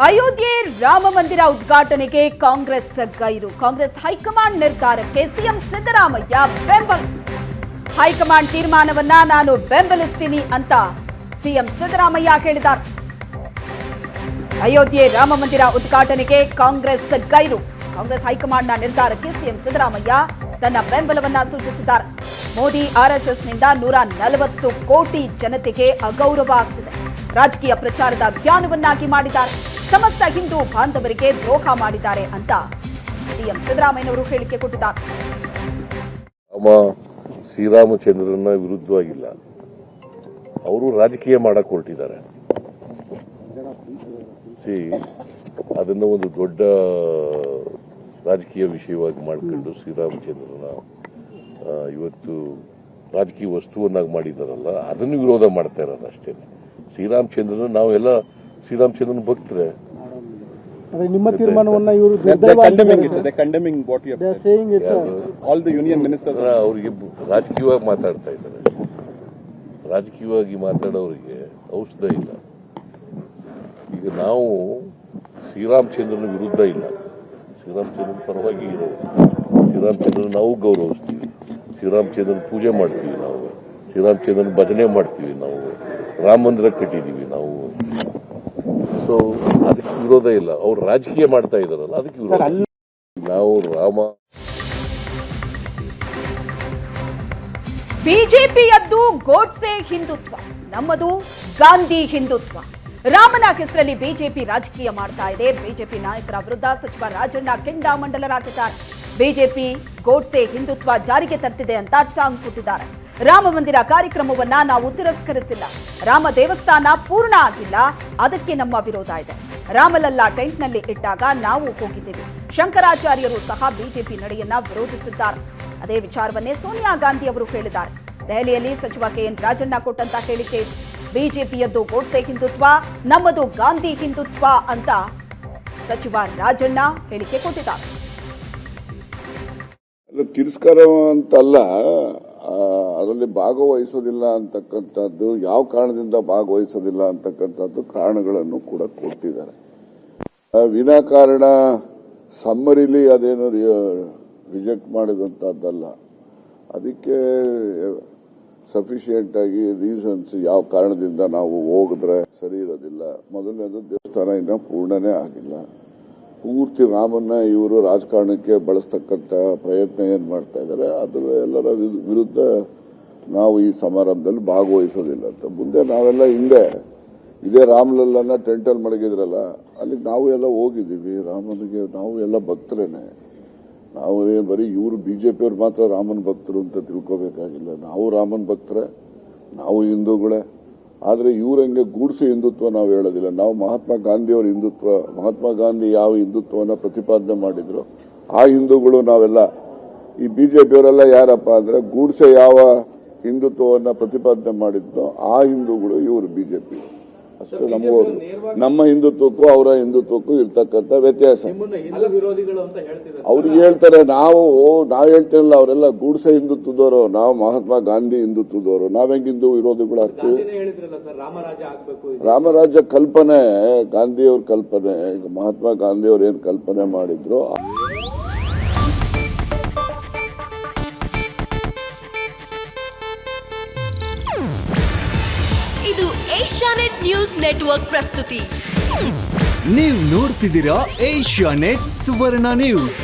ಅಯೋಧ್ಯೆ ರಾಮ ಮಂದಿರ ಉದ್ಘಾಟನೆಗೆ ಕಾಂಗ್ರೆಸ್ ಗೈರು. ಕಾಂಗ್ರೆಸ್ ಹೈಕಮಾಂಡ್ ನಿರ್ಧಾರಕ್ಕೆ ಸಿಎಂ ಸಿದ್ದರಾಮಯ್ಯ ಬೆಂಬಲ. ಹೈಕಮಾಂಡ್ ತೀರ್ಮಾನವನ್ನ ನಾನು ಬೆಂಬಲಿಸ್ತೀನಿ ಅಂತ ಸಿಎಂ ಸಿದ್ದರಾಮಯ್ಯ ಹೇಳಿದ್ದಾರೆ. ಅಯೋಧ್ಯೆ ರಾಮ ಮಂದಿರ ಉದ್ಘಾಟನೆಗೆ ಕಾಂಗ್ರೆಸ್ ಗೈರು. ಕಾಂಗ್ರೆಸ್ ಹೈಕಮಾಂಡ್ನ ನಿರ್ಧಾರಕ್ಕೆ ಸಿಎಂ ಸಿದ್ದರಾಮಯ್ಯ ತನ್ನ ಬೆಂಬಲವನ್ನ ಸೂಚಿಸಿದ್ದಾರೆ. ಮೋದಿ ಆರ್ಎಸ್ಎಸ್ನಿಂದ 140 ಕೋಟಿ ಜನತೆಗೆ ಅಗೌರವ ಆಗ್ತಿದೆ. ರಾಜಕೀಯ ಪ್ರಚಾರದ ಅಭಿಯಾನವನ್ನಾಗಿ ಮಾಡಿದ್ದಾರೆ. ಸಮಸ್ತ ಹಿಂದೂ ಬಾಂಧವರಿಗೆ ದ್ರೋಹ ಮಾಡಿದ್ದಾರೆ ಅಂತ ಸಿಎಂ ಸಿದ್ದರಾಮಯ್ಯನವರು ಹೇಳಿಕೆ ಕೊಟ್ಟಿದ್ದಾರೆ. ಶ್ರೀರಾಮಚಂದ್ರನ ವಿರುದ್ಧವಾಗಿಲ್ಲ, ಅವರು ರಾಜಕೀಯ ಮಾಡಕ್ ಹೊರಟಿದ್ದಾರೆ. ಅದನ್ನ ಒಂದು ದೊಡ್ಡ ರಾಜಕೀಯ ವಿಷಯವಾಗಿ ಮಾಡಿಕೊಂಡು ಶ್ರೀರಾಮಚಂದ್ರನ ಇವತ್ತು ರಾಜಕೀಯ ವಸ್ತುವನ್ನಾಗಿ ಮಾಡಿದಾರಲ್ಲ, ಅದನ್ನು ವಿರೋಧ ಮಾಡ್ತಾ ಇರೋದು ಅಷ್ಟೇ. ಶ್ರೀರಾಮಚಂದ್ರನ ನಾವೆಲ್ಲ ಶ್ರೀರಾಮಚಂದ್ರನ ಭಕ್ತರೆ. ನಿಮ್ಮ ತೀರ್ಮಾನವನ್ನ ಇವರು ಅವರಿಗೆ ರಾಜಕೀಯವಾಗಿ ಮಾತಾಡ್ತಾ ಇದ್ದಾರೆ. ರಾಜಕೀಯವಾಗಿ ಮಾತಾಡೋರಿಗೆ ಔಷಧ ಇಲ್ಲ. ಈಗ ನಾವು ಶ್ರೀರಾಮಚಂದ್ರನ ವಿರುದ್ಧ ಇಲ್ಲ, ಶ್ರೀರಾಮಚಂದ್ರನ ಪರವಾಗಿ ಇರೋದು. ಶ್ರೀರಾಮಚಂದ್ರನ ನಾವು ಗೌರವಿಸ್ತೀವಿ, ಶ್ರೀರಾಮಚಂದ್ರನ ಪೂಜೆ ಮಾಡ್ತೀವಿ, ನಾವು ಶ್ರೀರಾಮಚಂದ್ರನ ಭಜನೆ ಮಾಡ್ತೀವಿ, ನಾವು ರಾಮ ಮಂದಿರ ಕಟ್ಟಿದೀವಿ ನಾವು. ಸೊ ಅದಕ್ಕೆ ವಿರೋಧ ಇಲ್ಲ. ಅವ್ರು ರಾಜಕೀಯ ಮಾಡ್ತಾ ಇದಾರಲ್ಲ, ಅದಕ್ಕೆ ವಿರೋಧ. ನಾವು ಬಿಜೆಪಿಯದ್ದು ಗೋಡ್ಸೆ ಹಿಂದುತ್ವ, ನಮ್ಮದು ಗಾಂಧಿ ಹಿಂದುತ್ವ. ರಾಮನ ಹೆಸರಲ್ಲಿ ಬಿಜೆಪಿ ರಾಜಕೀಯ ಮಾಡ್ತಾ ಇದೆ. ಬಿಜೆಪಿ ನಾಯಕರ ವಿರುದ್ಧ ಸಚಿವ ರಾಜಣ್ಣ ಕೆಂಡಾಮಂಡಲರಾಗಿದ್ದಾರೆ. ಬಿಜೆಪಿ ಗೋಡ್ಸೆ ಹಿಂದುತ್ವ ಜಾರಿಗೆ ತರ್ತಿದೆ ಅಂತ ಟಾಂಗ್ ಕೊಟ್ಟಿದ್ದಾರೆ. ರಾಮ ಮಂದಿರ ಕಾರ್ಯಕ್ರಮವನ್ನ ನಾವು ತಿರಸ್ಕರಿಸಿಲ್ಲ. ರಾಮ ದೇವಸ್ಥಾನ ಪೂರ್ಣ ಆಗಿಲ್ಲ, ಅದಕ್ಕೆ ನಮ್ಮ ವಿರೋಧ ಇದೆ. ರಾಮಲಲ್ಲಾ ಟೆಂಟ್ನಲ್ಲಿ ಇಟ್ಟಾಗ ನಾವು ಹೋಗಿದ್ದೀವಿ. ಶಂಕರಾಚಾರ್ಯರು ಸಹ ಬಿಜೆಪಿ ನಡೆಯನ್ನ ವಿರೋಧಿಸಿದ್ದಾರೆ. ಅದೇ ವಿಚಾರವನ್ನೇ ಸೋನಿಯಾ ಗಾಂಧಿ ಅವರು ಹೇಳಿದ್ದಾರೆ. ದೆಹಲಿಯಲ್ಲಿ ಸಚಿವ ಕೆಎನ್ ರಾಜಣ್ಣ ಕೊಟ್ಟಂತ ಹೇಳಿಕೆ ಇದು. ಬಿಜೆಪಿಯದ್ದು ಗೋಡ್ಸೆ ಹಿಂದುತ್ವ, ನಮ್ಮದು ಗಾಂಧಿ ಹಿಂದುತ್ವ ಅಂತ ಸಚಿವ ರಾಜಣ್ಣ ಹೇಳಿಕೆ ಕೊಟ್ಟಿದ್ದಾರೆ. ತಿರಸ್ಕಾರ ಅಂತಲ್ಲ, ಅದರಲ್ಲಿ ಭಾಗವಹಿಸೋದಿಲ್ಲ ಅಂತಕ್ಕಂಥದ್ದು, ಯಾವ ಕಾರಣದಿಂದ ಭಾಗವಹಿಸೋದಿಲ್ಲ ಅಂತಕ್ಕಂಥದ್ದು ಕಾರಣಗಳನ್ನು ಕೂಡ ಕೊಟ್ಟಿದ್ದಾರೆ. ವಿನಾಕಾರಣ ಸಮ್ಮರಿಲಿ ಅದೇನು ರಿಜೆಕ್ಟ್ ಮಾಡಿದಂತದ್ದಲ್ಲ. ಅದಕ್ಕೆ ಸಫಿಶಿಯೆಂಟ್ ಆಗಿ ರೀಸನ್ಸ್, ಯಾವ ಕಾರಣದಿಂದ ನಾವು ಹೋಗಿದ್ರೆ ಸರಿ ಇರೋದಿಲ್ಲ. ಮೊದಲನೇದು, ದೇವಸ್ಥಾನ ಇನ್ನ ಪೂರ್ಣನೇ ಆಗಿಲ್ಲ. ಪೂರ್ತಿ ರಾಮನ್ನ ಇವರು ರಾಜಕಾರಣಕ್ಕೆ ಬಳಸ್ತಕ್ಕಂಥ ಪ್ರಯತ್ನ ಏನ್ ಮಾಡ್ತಾ ಇದ್ದಾರೆ, ಅದರ ಎಲ್ಲರ ವಿರುದ್ಧ ನಾವು ಈ ಸಮಾರಂಭದಲ್ಲಿ ಭಾಗವಹಿಸೋದಿಲ್ಲ ಅಂತ. ಮುಂದೆ ನಾವೆಲ್ಲ ಹಿಂದೆ ಇದೇ ರಾಮಲಲ್ಲನ ಟೆಂಟಲ್ಲಿ ಮಡಗಿದ್ರಲ್ಲ, ಅಲ್ಲಿಗೆ ನಾವು ಎಲ್ಲ ಹೋಗಿದ್ದೀವಿ. ರಾಮನಿಗೆ ನಾವು ಎಲ್ಲ ಭಕ್ತರೇನೆ. ನಾವು ಬರೀ ಇವರು ಬಿಜೆಪಿಯವ್ರು ಮಾತ್ರ ರಾಮನ ಭಕ್ತರು ಅಂತ ತಿಳ್ಕೋಬೇಕಾಗಿಲ್ಲ. ನಾವು ರಾಮನ ಭಕ್ತರೇ, ನಾವು ಹಿಂದೂಗಳೇ. ಆದರೆ ಇವ್ರಂಗೆ ಗೂಡ್ಸಿ ಹಿಂದುತ್ವ ನಾವು ಹೇಳೋದಿಲ್ಲ. ನಾವು ಮಹಾತ್ಮ ಗಾಂಧಿಯವರ ಹಿಂದುತ್ವ, ಮಹಾತ್ಮ ಗಾಂಧಿ ಯಾವ ಹಿಂದುತ್ವನ ಪ್ರತಿಪಾದನೆ ಮಾಡಿದ್ರು ಆ ಹಿಂದೂಗಳು ನಾವೆಲ್ಲ. ಈ ಬಿಜೆಪಿಯವರೆಲ್ಲ ಯಾರಪ್ಪ ಅಂದ್ರೆ ಗೂಡ್ಸೆ ಯಾವ ಹಿಂದುತ್ವವನ್ನ ಪ್ರತಿಪಾದನೆ ಮಾಡಿದ್ನೋ ಆ ಹಿಂದೂಗಳು ಇವರು ಬಿಜೆಪಿ ಅಷ್ಟೇ. ನಮ್ಮ ಹಿಂದುತ್ವಕ್ಕೂ ಅವರ ಹಿಂದುತ್ವಕ್ಕೂ ಇರ್ತಕ್ಕಂಥ ವ್ಯತ್ಯಾಸ. ಅವ್ರಿಗೆ ಹೇಳ್ತಾರೆ, ನಾವು ಹೇಳ್ತಿರಲ್ಲ, ಅವರೆಲ್ಲ ಗೂಡ್ಸೆ ಹಿಂದುತ್ವದವರು, ನಾವು ಮಹಾತ್ಮ ಗಾಂಧಿ ಹಿಂದುತ್ವದವರು. ನಾವೆಂಗ್ ಹಿಂದೂ ವಿರೋಧಿಗಳು ಆಗ್ತೀವಿ? ರಾಮರಾಜ್ಯ ಕಲ್ಪನೆ ಗಾಂಧಿಯವ್ರ ಕಲ್ಪನೆ. ಮಹಾತ್ಮ ಗಾಂಧಿಯವ್ರು ಏನ್ ಕಲ್ಪನೆ ಮಾಡಿದ್ರು. ಇದು ಏಷ್ಯಾನೆಟ್ ನ್ಯೂಸ್ ನೆಟ್ವರ್ಕ್ ಪ್ರಸ್ತುತಿ. ನೀವು ನೋಡ್ತಿದ್ದೀರಾ ಏಷ್ಯಾನೆಟ್ ಸುವರ್ಣ ನ್ಯೂಸ್.